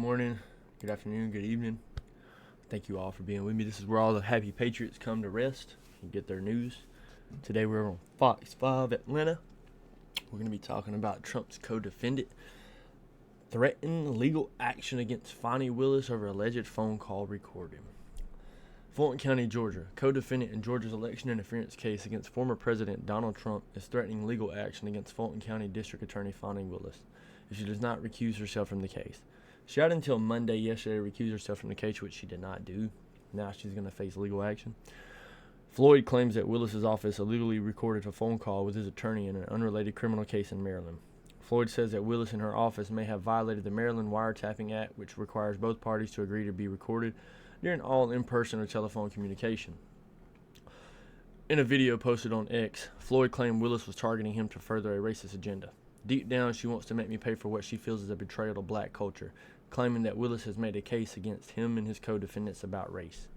Morning, good afternoon, good evening. Thank you all for being with me. This is where all the happy patriots come to rest and get their news. Today we're on Fox 5 Atlanta. We're going to be talking about Trump's co-defendant threatened legal action against Fani Willis over alleged phone call recorded. Fulton County, Georgia. Co-defendant in Georgia's election interference case against former President Donald Trump is threatening legal action against Fulton County District Attorney Fani Willis if she does not recuse herself from the case. She had until Monday yesterday to recuse herself from the case, which she did not do. Now she's going to face legal action. Floyd claims that Willis's office illegally recorded a phone call with his attorney in an unrelated criminal case in Maryland. Floyd says that Willis and her office may have violated the Maryland Wiretapping Act, which requires both parties to agree to be recorded during all in-person or telephone communication. In a video posted on X, Floyd claimed Willis was targeting him to further a racist agenda. Deep down, she wants to make me pay for what she feels is a betrayal of black culture, claiming that Willis has made a case against him and his co-defendants about race.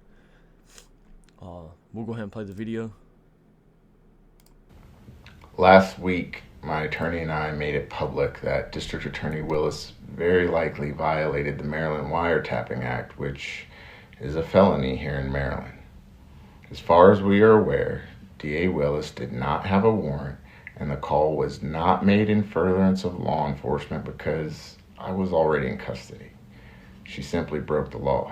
We'll go ahead and play the video. Last week, my attorney and I made it public that District Attorney Willis very likely violated the Maryland Wiretapping Act, which is a felony here in Maryland. As far as we are aware, DA Willis did not have a warrant, and the call was not made in furtherance of law enforcement because I was already in custody. She simply broke the law.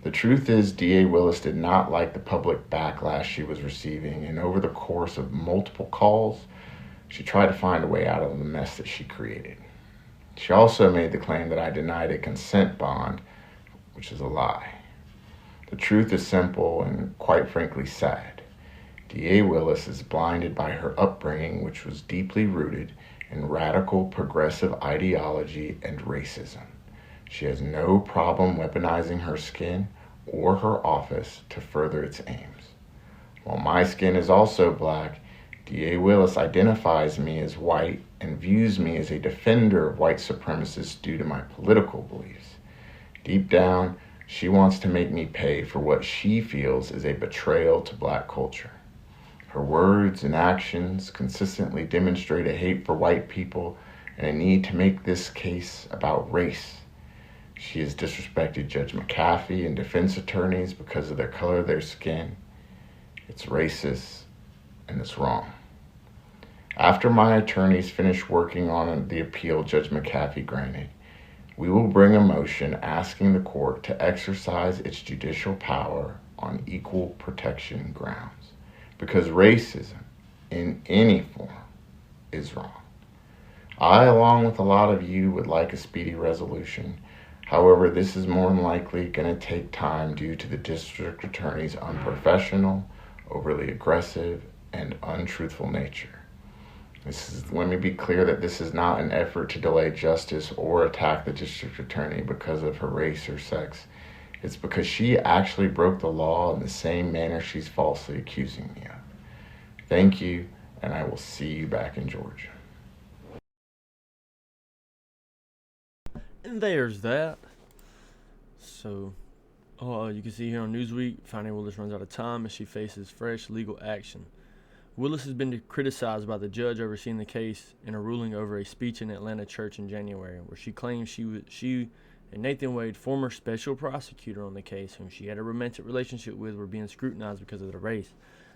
The truth is, DA Willis did not like the public backlash she was receiving, and over the course of multiple calls, she tried to find a way out of the mess that she created. She also made the claim that I denied a consent bond, which is a lie. The truth is simple and quite frankly sad. DA Willis is blinded by her upbringing, which was deeply rooted in radical progressive ideology and racism. She has no problem weaponizing her skin or her office to further its aims. While my skin is also black, DA Willis identifies me as white and views me as a defender of white supremacists due to my political beliefs. Deep down, she wants to make me pay for what she feels is a betrayal to black culture. Her words and actions consistently demonstrate a hate for white people and a need to make this case about race. She has disrespected Judge McAfee and defense attorneys because of the color of their skin. It's racist and it's wrong. After my attorneys finish working on the appeal Judge McAfee granted, we will bring a motion asking the court to exercise its judicial power on equal protection grounds, because racism in any form is wrong. I, along with a lot of you, would like a speedy resolution. However, this is more than likely going to take time due to the district attorney's unprofessional, overly aggressive, and untruthful nature. Let me be clear that this is not an effort to delay justice or attack the district attorney because of her race or sex. It's because she actually broke the law in the same manner she's falsely accusing me of. Thank you, and I will see you back in Georgia. And there's that. So, you can see here on Newsweek, Fani Willis runs out of time as she faces fresh legal action. Willis has been criticized by the judge overseeing the case in a ruling over a speech in Atlanta church in January, where she claims she and Nathan Wade, former special prosecutor on the case, whom she had a romantic relationship with, were being scrutinized because of their race.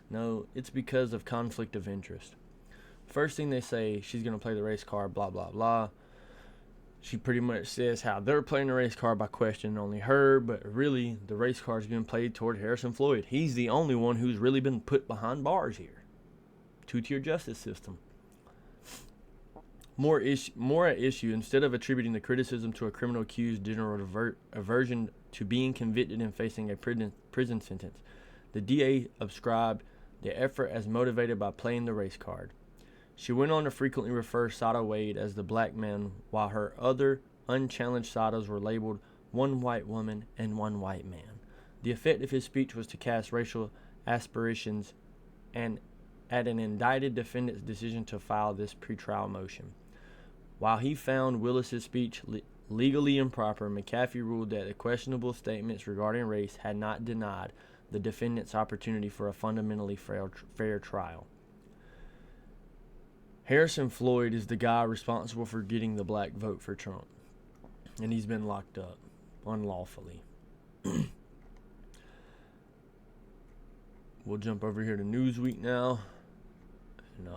No, it's because of conflict of interest. First thing they say, she's going to play the race card, blah, blah, blah. She pretty much says how they're playing the race card by questioning only her, but really the race card's been played toward Harrison Floyd. He's the only one who's really been put behind bars here. Two-tier justice system. More at issue, instead of attributing the criticism to a criminal accused general aversion to being convicted and facing a prison sentence, the DA ascribed the effort as motivated by playing the race card. She went on to frequently refer Sada Wade as the black man, while her other unchallenged Sadas were labeled one white woman and one white man. The effect of his speech was to cast racial aspirations and at an indicted defendant's decision to file this pretrial motion. While he found Willis's speech legally improper, McAfee ruled that the questionable statements regarding race had not denied the defendant's opportunity for a fundamentally fair trial. Harrison Floyd is the guy responsible for getting the black vote for Trump. and he's been locked up unlawfully. We'll jump over here to Newsweek now. And,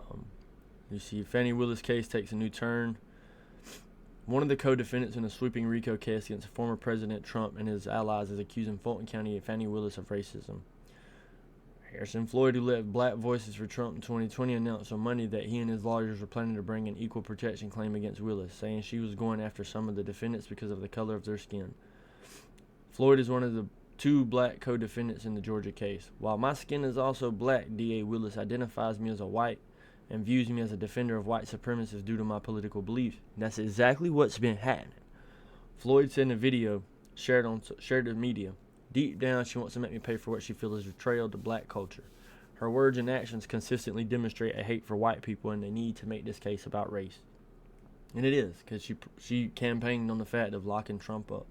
you see Fani Willis case takes a new turn. One of the co-defendants in a sweeping RICO case against former President Trump and his allies is accusing Fulton County Fani Willis of racism. Harrison Floyd, who led Black Voices for Trump in 2020, announced on Monday that he and his lawyers were planning to bring an equal protection claim against Willis, saying she was going after some of the defendants because of the color of their skin. Floyd is one of the 2 black co-defendants in the Georgia case. While my skin is also black, D.A. Willis identifies me as a white and views me as a defender of white supremacists due to my political beliefs. That's exactly what's been happening. Floyd said in a video shared to media, deep down she wants to make me pay for what she feels is betrayal to black culture. Her words and actions consistently demonstrate a hate for white people and the need to make this case about race. And it is, because she campaigned on the fact of locking Trump up.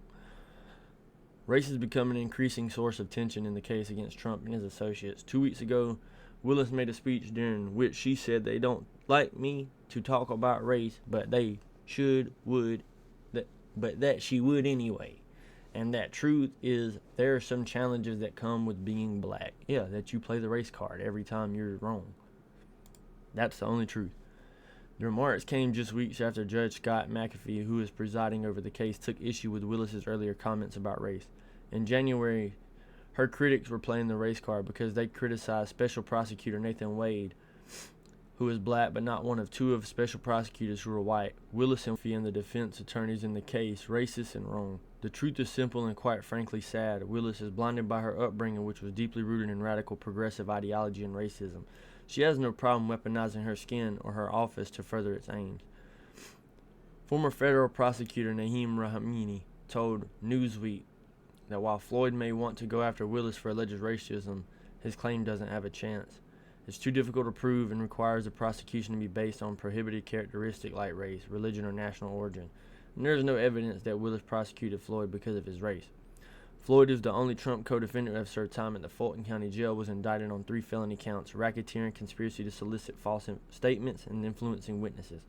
Race has become an increasing source of tension in the case against Trump and his associates. 2 weeks ago, Willis made a speech during which she said they don't like me to talk about race, but they but that she would anyway. And that truth is there are some challenges that come with being black. Yeah, that you play the race card every time you're wrong. That's the only truth. The remarks came just weeks after Judge Scott McAfee, who is presiding over the case, took issue with Willis's earlier comments about race. In January, her critics were playing the race card because they criticized Special Prosecutor Nathan Wade, who is black but not one of 2 of special prosecutors who are white. Willis and the defense attorneys in the case racist and wrong. The truth is simple and quite frankly sad. Willis is blinded by her upbringing, which was deeply rooted in radical progressive ideology and racism. She has no problem weaponizing her skin or her office to further its aims. Former federal prosecutor Naheem Rahimi told Newsweek that while Floyd may want to go after Willis for alleged racism, his claim doesn't have a chance. It's too difficult to prove and requires the prosecution to be based on prohibited characteristic like race, religion, or national origin. And there is no evidence that Willis prosecuted Floyd because of his race. Floyd is the only Trump co-defendant who has served time at the Fulton County Jail, was indicted on 3 felony counts: racketeering, conspiracy to solicit false statements, and influencing witnesses.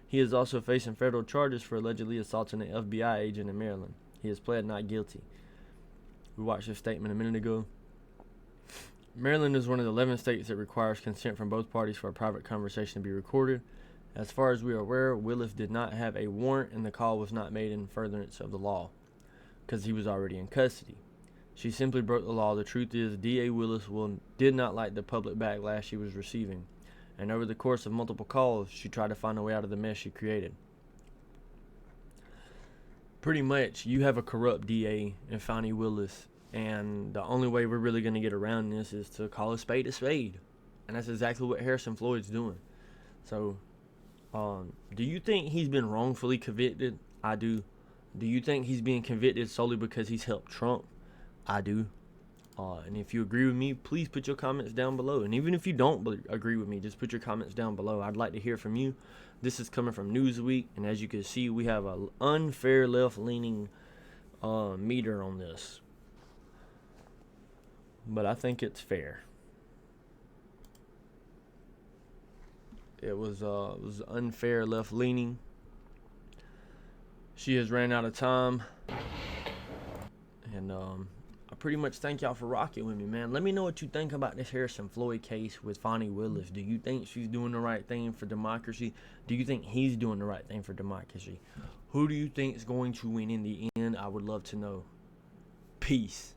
He is also facing federal charges for allegedly assaulting an FBI agent in Maryland. He has pled not guilty. We watched this statement a minute ago. Maryland is one of the 11 states that requires consent from both parties for a private conversation to be recorded. As far as we are aware, Willis did not have a warrant and the call was not made in furtherance of the law because he was already in custody. She simply broke the law. The truth is, D.A. Willis did not like the public backlash she was receiving, and over the course of multiple calls, she tried to find a way out of the mess she created. Pretty much, you have a corrupt DA in Fani Willis, and the only way we're really going to get around this is to call a spade, and that's exactly what Harrison Floyd's doing. So, do you think he's been wrongfully convicted? I do. Do you think he's being convicted solely because he's helped Trump? I do. And if you agree with me, please put your comments down below. And even if you don't agree with me, just put your comments down below. I'd like to hear from you. This is coming from Newsweek, and as you can see, we have an unfair left-leaning meter on this. But I think it's fair. It was unfair left-leaning. She has ran out of time. And I pretty much thank y'all for rocking with me, man. Let me know what you think about this Harrison Floyd case with Fani Willis. Do you think she's doing the right thing for democracy? Do you think he's doing the right thing for democracy? Who do you think is going to win in the end? I would love to know. Peace.